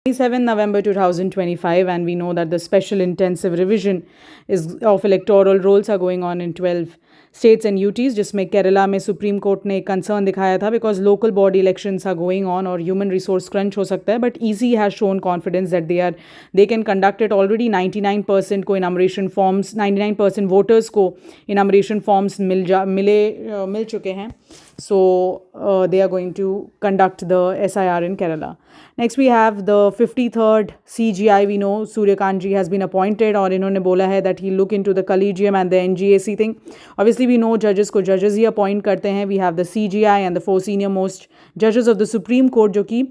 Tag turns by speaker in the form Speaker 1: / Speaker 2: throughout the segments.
Speaker 1: 27 November 2025, and we know that the special intensive revision is of electoral rolls are going on in 12 states and UTs, जिसमें केरला में supreme court ने एक concern दिखाया था because local body elections are going on और human resource crunch हो सकता है, but EC has shown confidence that they can conduct it already. 99% को इनामरेशन फॉर्म्स, 99% वोटर्स को इनामरेशन फॉर्म्स मिल चुके हैं. So they are going to conduct the SIR in Kerala. Next we have the 53rd CGI. We know Suryakant ji has been appointed और इन्होंने बोला है that he'll look into the collegium and the NGAC thing. Obviously we know judges को judges ही appoint करते हैं. We have the CGI and the 4 senior most judges of the Supreme Court जो कि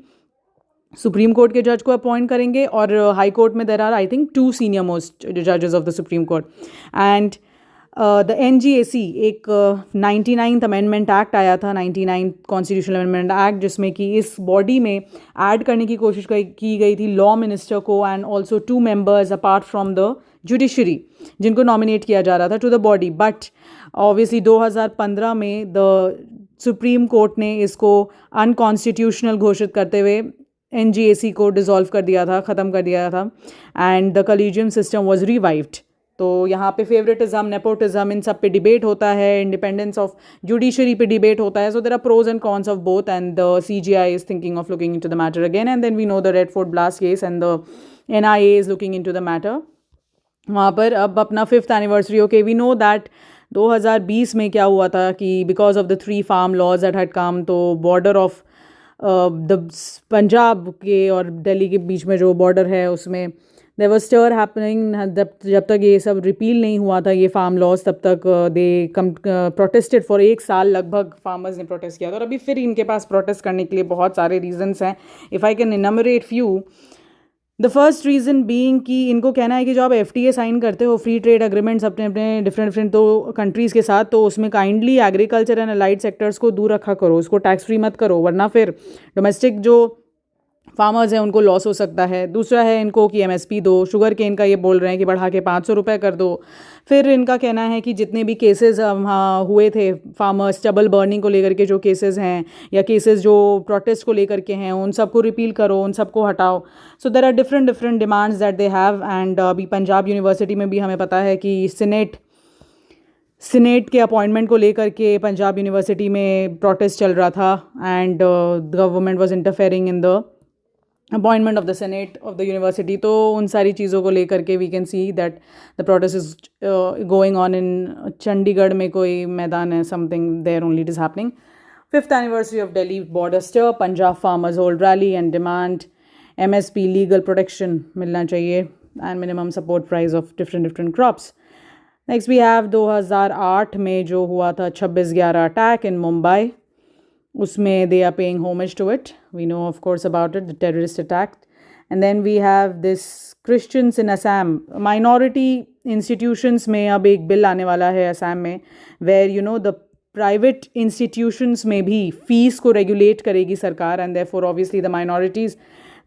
Speaker 1: supreme court के जज को appoint करेंगे, और हाई कोर्ट में there are I think 2 senior most जजेस of the Supreme Court. And the NGAC एक 99th अमेंडमेंट एक्ट आया था, 99th कॉन्स्टिट्यूशनल अमेंडमेंट एक्ट, जिसमें कि इस बॉडी में ऐड करने की कोशिश की गई थी लॉ मिनिस्टर को and also 2 members apart from the judiciary जिनको नॉमिनेट किया जा रहा था to the body. But obviously 2015 में द सुप्रीम कोर्ट ने इसको अनकॉन्स्टिट्यूशनल घोषित करते हुए NGAC को डिसॉल्व कर दिया था, ख़त्म कर दिया था, and the collegium system was revived. तो यहाँ पे फेवरेटिज्म, नेपोटिज्म, इन सब पे डिबेट होता है, इंडिपेंडेंस ऑफ जुडिशरी पे डिबेट होता है. So there are pros and cons of both, and the CGI is thinking of looking into the matter again. And then we know the red fort blast case and the NIA is looking into the matter. वहाँ पर अब अपना 5th anniversary. Okay, we know that 2020 में क्या हुआ था कि because of the 3 farm laws that had come, तो बॉर्डर ऑफ द पंजाब के और दिल्ली के बीच में जो बॉर्डर है उसमें देयर वाज स्टर हैपनिंग. जब तक ये सब रिपील नहीं हुआ था ये फार्म लॉज, तब तक दे प्रोटेस्टेड फॉर 1 साल लगभग फार्मर्स ने प्रोटेस्ट किया था. और अभी फिर इनके पास प्रोटेस्ट करने के लिए बहुत सारे रीजंस हैं. If I can enumerate few, the first reason being कि इनको कहना है कि जो आप FTA साइन करते हो, फ्री ट्रेड एग्रीमेंट्स अपने अपने डिफरेंट तो कंट्रीज़ के साथ, तो उसमें kindly agriculture and allied sectors को दूर रखा करो, उसको टैक्स फ्री मत करो, वरना फिर डोमेस्टिक जो फार्मर्स हैं उनको लॉस हो सकता है. दूसरा है इनको कि MSP दो. शुगर केन का ये बोल रहे हैं कि बढ़ा के 500 रुपये कर दो. फिर इनका कहना है कि जितने भी केसेस हुए थे फार्मर्स स्टबल बर्निंग को लेकर के, जो केसेस हैं या केसेस जो प्रोटेस्ट को लेकर के हैं, उन सबको रिपील करो, उन सबको हटाओ. So there are different demands that they have. And अभी पंजाब यूनिवर्सिटी में भी हमें पता है कि सीनेट के अपॉइंटमेंट को लेकर के पंजाब यूनिवर्सिटी में प्रोटेस्ट चल रहा था, and government was interfering in the appointment of the senate of the university. तो उन सारी चीज़ों को लेकर के we can see that the protest is going on in Chandigarh में कोई मैदान है, something there only it is happening. 5th anniversary of Delhi border स्टर, Punjab farmers hold rally and demand MSP legal protection मिलना चाहिए and minimum support price of different crops. Next we have 2008 में जो हुआ था 26/11 अटैक इन मुंबई, उसमें they are paying homage to it. We know of course about it, the terrorist attack. And then we have this Christians in Assam, minority institutions में अब एक bill आने वाला है असम में, where you know the private institutions में भी fees को रेगुलेट करेगी सरकार, and therefore obviously the minorities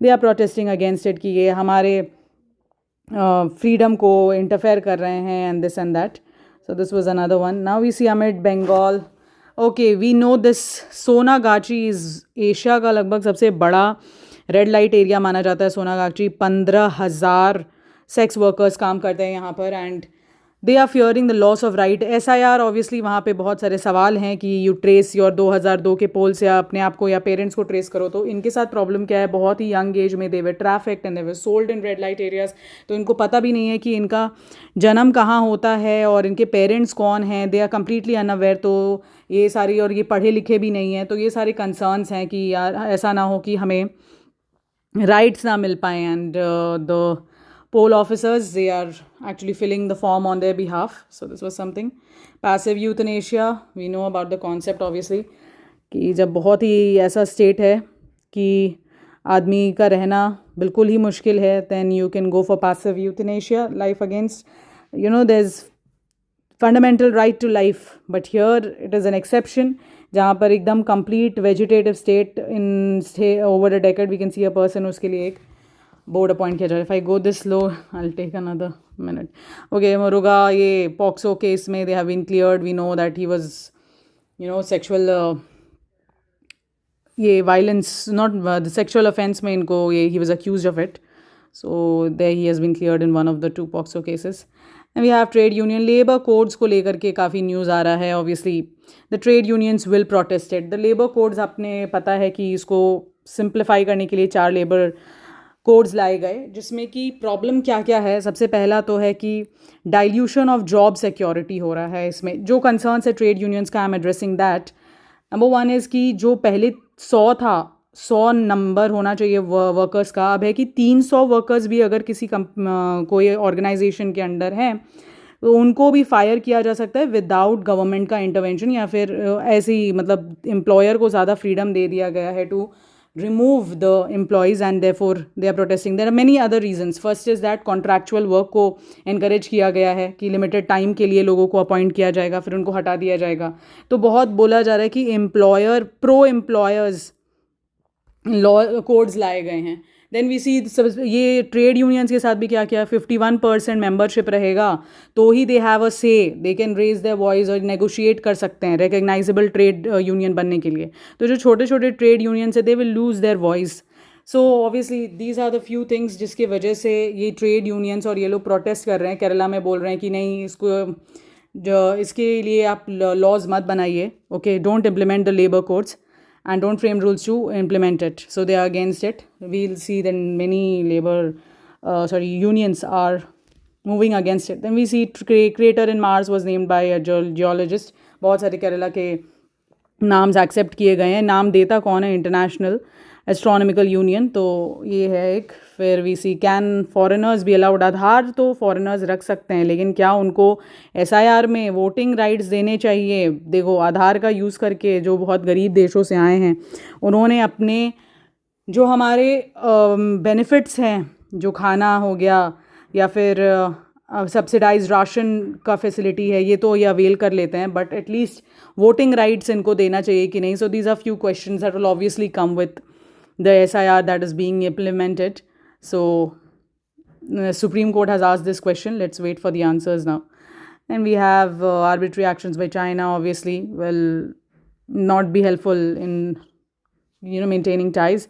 Speaker 1: they are protesting against it कि ये हमारे freedom को interfere कर रहे हैं and this and that. So this was another one. Now we see amid Bengal. Okay, we know this Sonagachi is Asia का लगभग सबसे बड़ा रेड लाइट एरिया माना जाता है. सोनागाची 15,000 सेक्स वर्कर्स काम करते हैं यहाँ पर, and they are fearing the loss of right. SIR obviously वहाँ पे बहुत सारे सवाल हैं कि यू ट्रेस योर 2002 के पोल से अपने आप को या पेरेंट्स को ट्रेस करो. तो इनके साथ प्रॉब्लम क्या है, बहुत ही यंग एज में they were trafficked and they were sold in red light areas. तो इनको पता भी नहीं है कि इनका जन्म कहाँ होता है और इनके पेरेंट्स कौन हैं. They are completely unaware. तो ये सारी, और ये पढ़े लिखे भी नहीं हैं, तो ये सारे कंसर्न्स हैं कि यार ऐसा ना हो कि हमें राइट्स ना मिल पाए. And the poll officers, they are actually filling the form on their behalf. So this was something. Passive euthanasia, we know about the concept obviously, कि जब बहुत ही ऐसा स्टेट है कि आदमी का रहना बिल्कुल ही मुश्किल है, then you can go for passive euthanasia, life against, you know, there's fundamental right to life, but here it is an exception, जहाँ पर एकदम complete vegetative state in over a decade we can see a person, उसके लिए एक board appoint किया जाए. If I go this low I take another minute. Okay, Muruga ये POCSO case में they have been cleared. We know that he was, you know, sexual ये violence not the sexual offence में इनको ये ही was accused of it. So there he has been cleared in one of the 2 POCSO cases. And we have trade union labour codes को लेकर के काफ़ी news आ रहा है. Obviously the trade unions will protested the labour codes. आपने पता है कि इसको सिंप्लीफाई करने के लिए 4 लेबर कोड्स लाए गए, जिसमें कि प्रॉब्लम क्या क्या है. सबसे पहला तो है कि डाइल्यूशन ऑफ जॉब सिक्योरिटी हो रहा है. इसमें जो कंसर्न्स है ट्रेड यूनियंस का, I am addressing that. Number 1 is कि जो पहले 100 था, 100 नंबर होना चाहिए वर्कर्स का, अब है कि 300 वर्कर्स भी अगर किसी कोई ऑर्गेनाइजेशन के अंडर हैं तो उनको भी फायर किया जा सकता है विदाउट गवर्नमेंट का इंटरवेंशन, या फिर ऐसे ही मतलब एम्प्लॉयर को ज़्यादा फ्रीडम दे दिया गया है to remove the employees, and therefore they are protesting. There are many other reasons. First is that contractual work को encourage किया गया है कि limited time के लिए लोगों को appoint किया जाएगा, फिर उनको हटा दिया जाएगा. तो बहुत बोला जा रहा है कि employer pro employers law codes लाए गए हैं. देन वी सी ये ट्रेड यूनियंस के साथ भी क्या किया, 51% मेंबरशिप रहेगा तो ही दे have a say, they can raise their voice और नेगोशिएट कर सकते हैं रिकग्नाइजेबल ट्रेड यूनियन बनने के लिए. तो जो छोटे छोटे ट्रेड यूनियंस है they will lose their voice. So obviously these are the few things जिसकी वजह से ये ट्रेड यूनियंस और ये लोग प्रोटेस्ट कर रहे हैं. केरला में बोल रहे हैं कि नहीं, इसको जो इसके लिए आप लॉज मत बनाइए, okay, don't implement the labour codes and don't frame rules to implement it. So they are against it. We'll see that many unions are moving against it. Then we see crater in Mars was named by a geologist. बहुत सारे केरला के नाम्स accept किए गए हैं. नाम देता कौन है? International astronomical union. तो ये है एक. फिर वी सी कैन फॉरेनर्स भी अलाउड. आधार तो फॉरेनर्स रख सकते हैं, लेकिन क्या उनको SIR में वोटिंग राइट्स देने चाहिए? देखो, आधार का यूज़ करके जो बहुत गरीब देशों से आए हैं उन्होंने अपने जो हमारे बेनिफिट्स हैं, जो खाना हो गया या फिर सब्सिडाइज राशन का फैसिलिटी है, ये तो ये अवेल कर लेते हैं, बट एटलीस्ट वोटिंग राइट्स इनको देना चाहिए कि नहीं. So these are few questions that will obviously come with the SIR that is being implemented. So Supreme Court has asked this question. Let's wait for the answers now. And we have arbitrary actions by China, obviously will not be helpful in maintaining ties.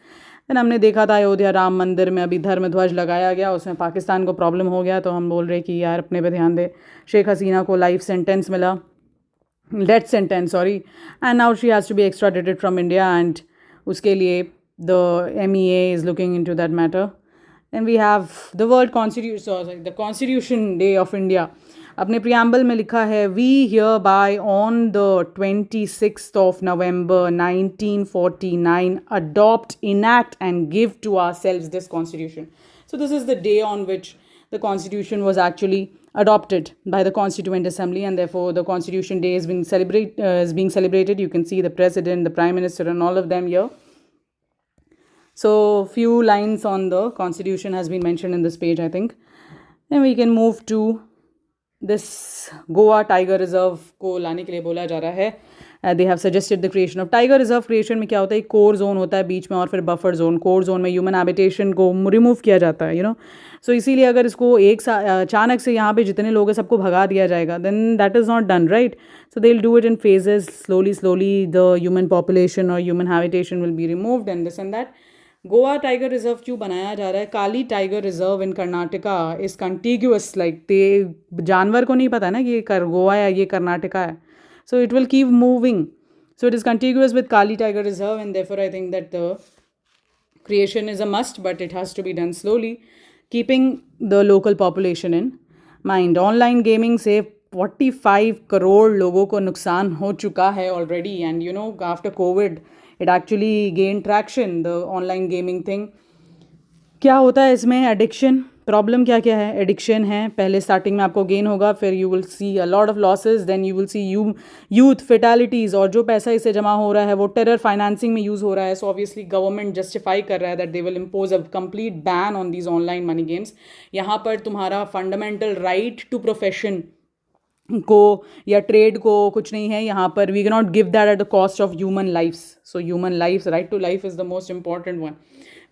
Speaker 1: Then हमने देखा था अयोध्या राम मंदिर में अभी धर्म ध्वज लगाया गया, उसमें पाकिस्तान को प्रॉब्लम हो गया, तो हम बोल रहे कि यार अपने पे ध्यान दे. शेख हसीना को लाइफ सेंटेंस मिला, death sentence sorry, and now she has to be extradited from India, and उसके लिए the MEA is looking into that matter. Then we have the the Constitution Day of India. अपने preamble में लिखा है, we hereby on the 26th of November 1949 adopt, enact and give to ourselves this constitution. So this is the day on which the constitution was actually adopted by the Constituent Assembly, and therefore the Constitution Day is being celebrated. You can see the President, the Prime Minister and all of them here. So few lines on the Constitution has been mentioned in this page, I think. Then we can move to this Goa Tiger Reserve को लाने के लिए बोला जा रहा है. They have suggested the creation of Tiger Reserve. Creation में क्या होता है, एक कोर जोन होता है बीच में और फिर बफर जोन. कोर जोन में ह्यूमन हैबिटेशन को रिमूव किया जाता है, सो इसीलिए अगर इसको अचानक से यहाँ पे जितने लोग हैं सबको भगा दिया जाएगा, then that is not done, right? So they'll do it in phases. Slowly the human population or human habitation will be removed and this and that. Goa tiger reserve क्यों बनाया जा रहा है? Kali tiger reserve in Karnataka is contiguous, like they जानवर को नहीं पता ना कि ये गोवा है, ये कर्नाटका है. So it will keep moving. So it is contiguous with Kali tiger reserve, and therefore I think that the creation is a must, but it has to be done slowly, keeping the local population in mind. Online gaming से 45 करोड़ लोगों को नुकसान हो चुका है already, and after COVID it actually gained traction, the online gaming thing. क्या होता है इसमें? एडिक्शन प्रॉब्लम क्या क्या है? एडिक्शन है, पहले स्टार्टिंग में आपको गेन होगा, फिर you will see a lot of losses, then you will see youth fatalities, और जो पैसा इससे जमा हो रहा है वो टेरर फाइनेंसिंग में यूज़ हो रहा है. सो ऑब्वियसली गवर्नमेंट जस्टिफाई कर रहा है that they will impose a complete ban on these online money games. यहाँ पर तुम्हारा फंडामेंटल राइट टू प्रोफेशन को या ट्रेड को कुछ नहीं है. यहाँ पर we can not give that at the cost of human lifes. So human lifes, right to life is the most important one,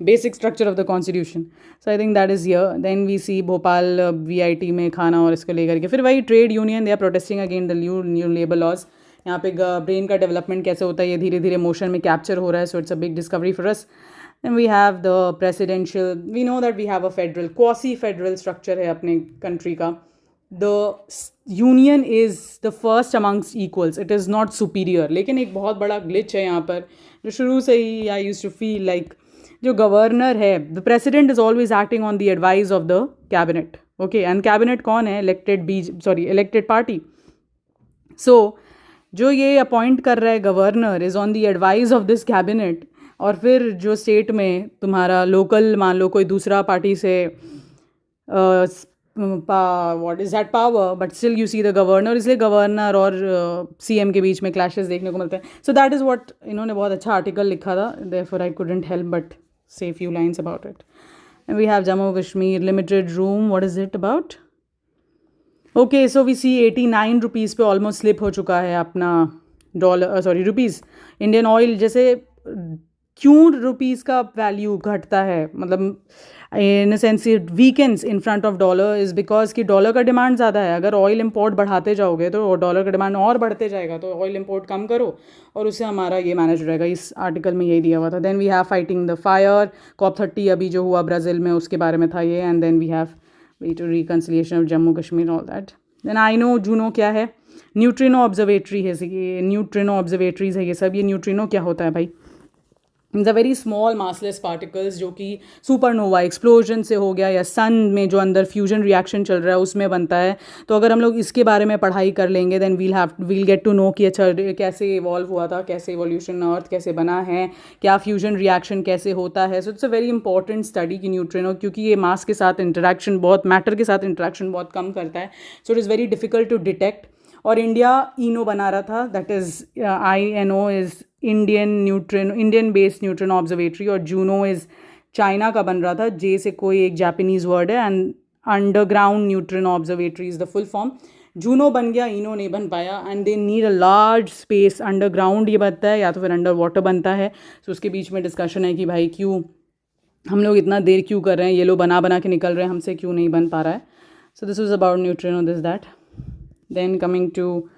Speaker 1: basic structure of the constitution. So I think that is here. Then we see Bhopal VIT में खाना और इसको लेकर के फिर वही trade union, they are protesting against the new labor laws. यहाँ पे ब्रेन का डेवलपमेंट कैसे होता है ये धीरे धीरे मोशन में कैप्चर हो रहा है. So it's a big discovery for us. And we have the presidential, we know that we have a federal quasi federal structure है अपने कंट्री का. The union is the first amongst equals, it is not superior. लेकिन एक बहुत बड़ा glitch है यहाँ पर जो शुरू से ही आई यूज टू फील लाइक जो गवर्नर है, the president is always acting on the advice of the cabinet. Okay, and cabinet कौन है? Elected party. सो जो ये अपॉइंट कर रहा है governor is on the advice of this cabinet. और फिर जो स्टेट में तुम्हारा लोकल मान लो कोई दूसरा पार्टी से what is that power, but still you see the governor. इसलिए गवर्नर और सीएम के बीच में क्लैशेस देखने को मिलते हैं. सो दैट इज़ व्हाट इन्होंने बहुत अच्छा आर्टिकल लिखा था. Therefore I couldn't help but say few lines about it. And we have Jammu Kashmir limited room. What is it about? Okay, so we see 89 rupees पे almost slip हो चुका है अपना रुपीज़. इंडियन ऑयल जैसे क्यों rupees का value घटता है, मतलब in a sense it weakens in front of dollar is because कि डॉलर का डिमांड ज़्यादा है. अगर ऑयल इंपोर्ट बढ़ाते जाओगे तो डॉलर का डिमांड और बढ़ते जाएगा. तो ऑयल इंपोर्ट कम करो और उससे हमारा ये मैनेज रहेगा. इस आर्टिकल में यही दिया हुआ था. Then we have fighting the fire, COP30 अभी जो हुआ ब्राज़ील में उसके बारे में था ये. And then we have way to reconciliation of Jammu Kashmir all that. Then I know JUNO क्या है? न्यूट्रिनो ऑब्जर्वेटरी है ये. न्यूट्रिनो ऑब्जर्वेटरीज है ये सब. ये न्यूट्रिनो क्या होता है भाई? The very small massless particles जो कि सुपरनोवा एक्सप्लोजन से हो गया या सन में जो अंदर फ्यूजन रिएक्शन चल रहा है उसमें बनता है. तो अगर हम लोग इसके बारे में पढ़ाई कर लेंगे then we'll get to know कि अच्छा कैसे इवॉल्व हुआ था, कैसे इवोल्यूशन अर्थ कैसे बना है, क्या फ्यूजन रिएक्शन कैसे होता है. So it's a very important study की न्यूट्रिनो, क्योंकि ये मास के साथ इंटरेक्शन बहुत, मैटर के साथ इंटरेक्शन बहुत कम करता है. So it is very difficult to detect. और इंडिया इनो बना रहा था, that is INO is Indian based neutrino observatory. और जूनो इज़ चाइना का बन रहा था. जे से कोई एक जापानीज़ वर्ड है. And underground neutrino observatory is the full form. JUNO बन गया, इनो नहीं बन पाया. And they need a large space. Underground ये बनता है या तो फिर अंडर वाटर बनता है. सो उसके बीच में डिस्कशन है कि भाई क्यों हम लोग इतना देर क्यों कर रहे हैं, ये लोग बना बना के निकल रहे हैं, हमसे क्यों नहीं बन पा रहा है. So this is about neutrino this that. Then coming to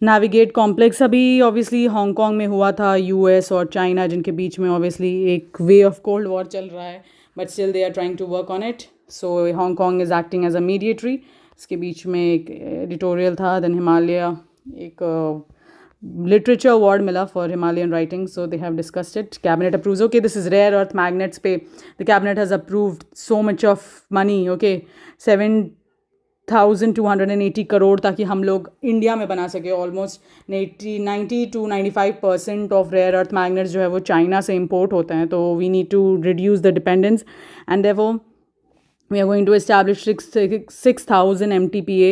Speaker 1: navigate complex. अभी ऑब्वियसली हांगकांग में हुआ था US और चाइना जिनके बीच में ऑब्वियसली एक वे ऑफ कोल्ड वॉर चल रहा है, but still they are trying to work on it. So Hong Kong is acting as a mediatory. इसके बीच में एक एडिटोरियल था. देन हिमालय एक लिटरेचर अवार्ड मिला for Himalayan writing. So they have discussed it. Cabinet approves. Okay, this is rare earth magnets पे the cabinet has approved so much of money. Okay, 7,280 crore ताकि हम लोग इंडिया में बना सके. Almost 90 to 95% of rare earth magnets जो है वो चाइना से इम्पोर्ट होते हैं. तो we need to reduce the dependence. And therefore we are going to establish 6,000 MTPA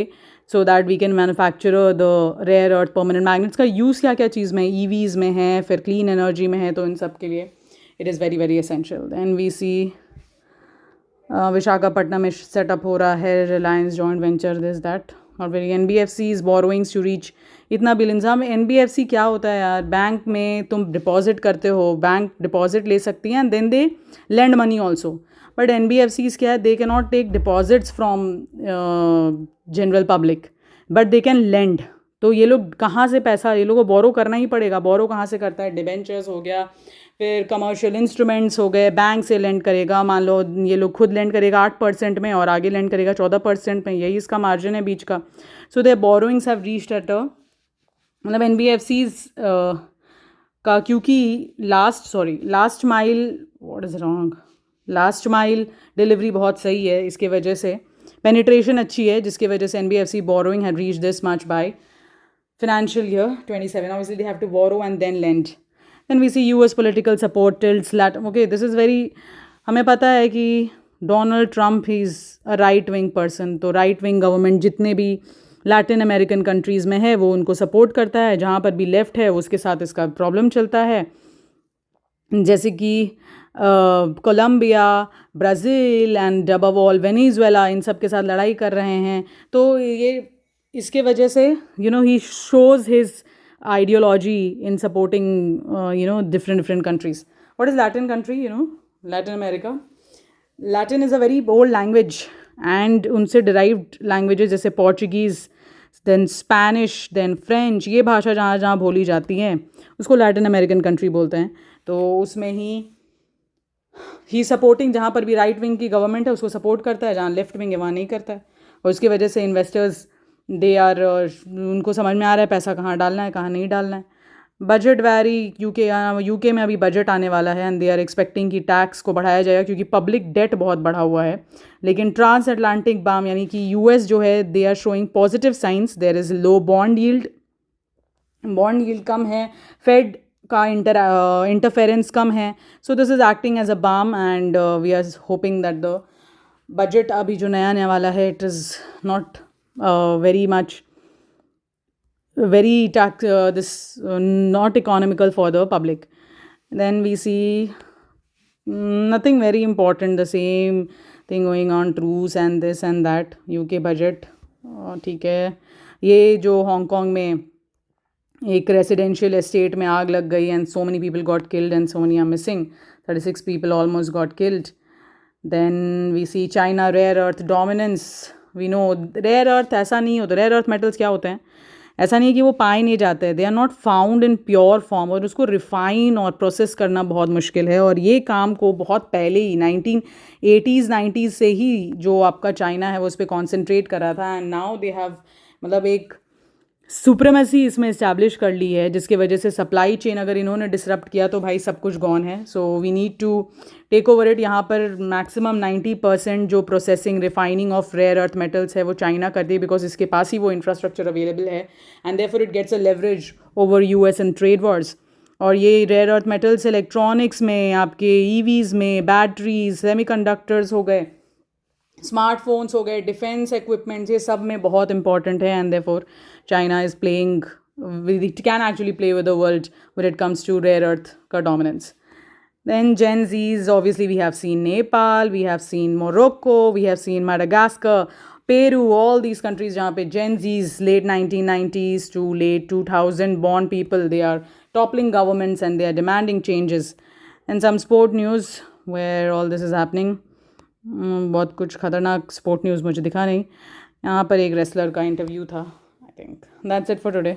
Speaker 1: so that we can manufacture the rare earth permanent magnets. का use क्या क्या चीज़ में, EVs में है, फिर क्लीन एनर्जी में है. तो इन सब के लिए it is very very essential. Than we see Visakhapatnam में सेटअप हो रहा है Reliance joint venture this that. और फिर NBFC is borrowings to reach इतना बिलियंस. हम NBFC क्या होता है यार? बैंक में तुम डिपॉजिट करते हो, बैंक डिपॉजिट ले सकती हैं and then they lend money also. But NBFCs क्या है? They can not take deposits from general public but they can lend. तो ये लोग कहाँ से पैसा, ये लोगों को बोरो करना ही पड़ेगा. बोरो कहाँ से करता है? डिबेंचर्स हो गया, फिर कमर्शियल इंस्ट्रूमेंट्स हो गए, बैंक से लेंड करेगा. मान लो ये लोग खुद लेंड करेगा 8% में और आगे लेंड करेगा 14% में. यही इसका मार्जिन है बीच का. So their borrowings have reached at मतलब NBFCs का, क्योंकि लास्ट माइल डिलीवरी बहुत सही है. इसके वजह से पेनिट्रेशन अच्छी है जिसकी वजह से NBFC borrowing had reach this much by financial year 27. Obviously they have to borrow and then lend. Then we see US political support tilts okay, this is very, हमें पता है कि Donald Trump is a right wing person. तो right wing government जितने भी Latin American countries में है वो उनको सपोर्ट करता है. जहाँ पर भी लेफ्ट है उसके साथ इसका प्रॉब्लम चलता है. जैसे कि Colombia, Brazil and above all Venezuela, इन सब के साथ लड़ाई कर रहे हैं. तो ये इसके वजह से ही shows his ideology in supporting different countries. What is Latin country? Latin America. Latin is a very old language and उनसे derived languages जैसे Portuguese then Spanish, then French, ये भाषा जहाँ जहाँ बोली जाती हैं उसको लैटिन अमेरिकन कंट्री बोलते हैं। तो उसमें ही सपोर्टिंग, जहाँ पर भी राइट विंग की गवर्नमेंट है उसको सपोर्ट करता है, जहाँ लेफ्ट विंग है वहाँ नहीं करता है। और उसकी वजह से इन्वेस्टर्स दे आर, उनको समझ में आ रहा है पैसा कहाँ डालना है कहाँ नहीं डालना है। बजट वैरी, यूके में अभी बजट आने वाला है एंड दे आर एक्सपेक्टिंग कि टैक्स को बढ़ाया जाएगा क्योंकि पब्लिक डेट बहुत बढ़ा हुआ है। लेकिन ट्रांस अटलांटिक बाम यानी कि यूएस जो है, they are showing positive signs. There is low bond yield, bond yield कम है, फेड का इंटरफेरेंस कम है। So this is acting as a balm and we are hoping that the budget अभी जो नया नया वाला है, it is not very much very tax this not economical for the public. Then we see nothing very important, the same thing going on, truce and this and that, UK budget ठीक है। ये जो Hong Kong में एक residential estate में आग लग गई and so many people got killed and so many are missing, 36 people almost got killed. Then we see China rare earth dominance. We know rare earth ऐसा नहीं होता, rare earth metals क्या होते हैं, ऐसा नहीं है कि वो पाए नहीं जाते, they are not found in pure form और उसको रिफाइन और प्रोसेस करना बहुत मुश्किल है। और ये काम को बहुत पहले ही 1980s 90s से ही जो आपका चाइना है वो उस पर कॉन्सेंट्रेट कर रहा था एंड नाउ दे हैव मतलब एक सुप्रीमेसी इसमें इस्टेब्लिश कर ली है, जिसकी वजह से सप्लाई चेन अगर इन्होंने डिसरप्ट किया तो भाई सब कुछ गॉन है। So we need to take over it. यहाँ पर मैक्सिमम 90% जो processing refining of rare earth metals है वो चाइना करती है बिकॉज इसके पास ही वो इंफ्रास्ट्रक्चर अवेलेबल है and therefore it gets a leverage over US and trade wars. और ये रेयर अर्थ मेटल्स इलेक्ट्रॉनिक्स में, आपके ईवीज़ में, बैटरीज, सेमीकंडक्टर्स हो गए, स्मार्टफोन्स हो गए, डिफेंस इक्विपमेंट्स, ये सब में बहुत इंपॉर्टेंट है and therefore China is playing, it can actually play with the world when it comes to rare earth का dominance. Then Gen Zs, obviously we have seen Nepal, we have seen Morocco, we have seen Madagascar, Peru, all these countries जहाँ पे Gen Zs late 1990s to late 2000 born people, they are toppling governments and they are demanding changes. And some sport news where all this is happening. बहुत कुछ खतरनाक sport news मुझे दिखा नहीं। यहाँ पर एक रेसलर का इंटरव्यू था। I think that's it for today.